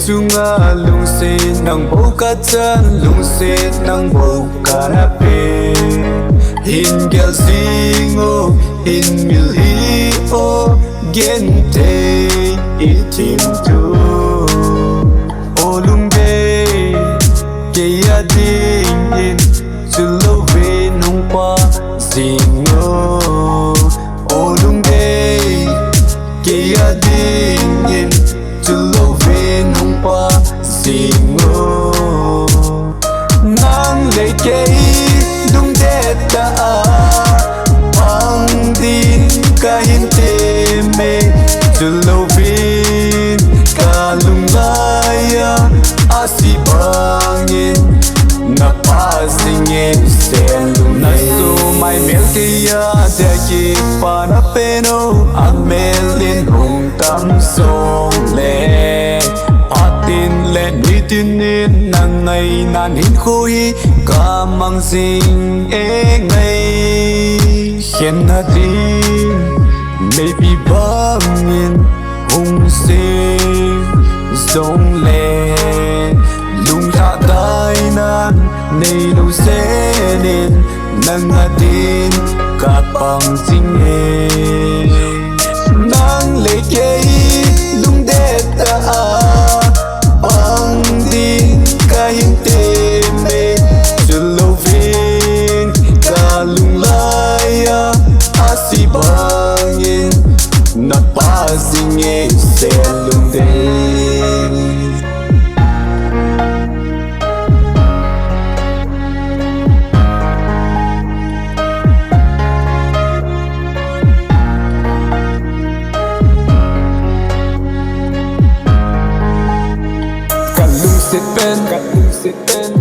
chunga lung se nang bau ka chan lung se nang bau ka na pe hin gel singo hin mil hi o gen te itim tu o lung de ke ya ding in chu lo ve nong pa singo o lung de ke ya ding in chu lo ve nong pa singo nang le ke lung de ta ang din ka hin te me chu lo vin ka lung laya asi bangin na pasingin sen lung na so mai mel ke ya de ki pa na peno ang melin hong tam song le atin le nitinin na ngày nan hin khôi ka mang sing e ngày khen na din maybe bangin hong se song le lung tha dai nan nei lu se nin nang atin ka pang sing e nang le ke lung de ta ang din ka hin te me chu lo vin ka lung laya asi bangin na pa sing e se lung de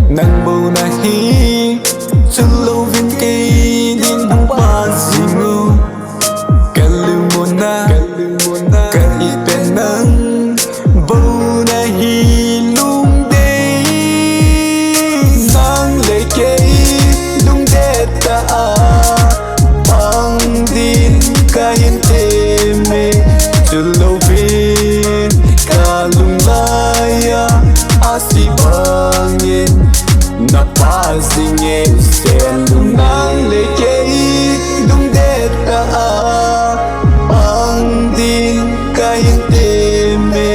nang bầu na hi chu lo vin ke din hong pa singo ka lu mona ka i pen nang bầu na hi lung de nang le ke lung de ta ang din ka hin te me chu lo vin ka lung laya asi bangin na passing e sen lung nang le ke lung de ta ang din ka hin te me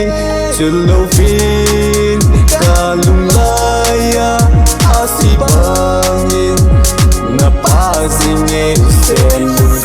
chu lo vin ka lung laya asi bangin na passing e sen lung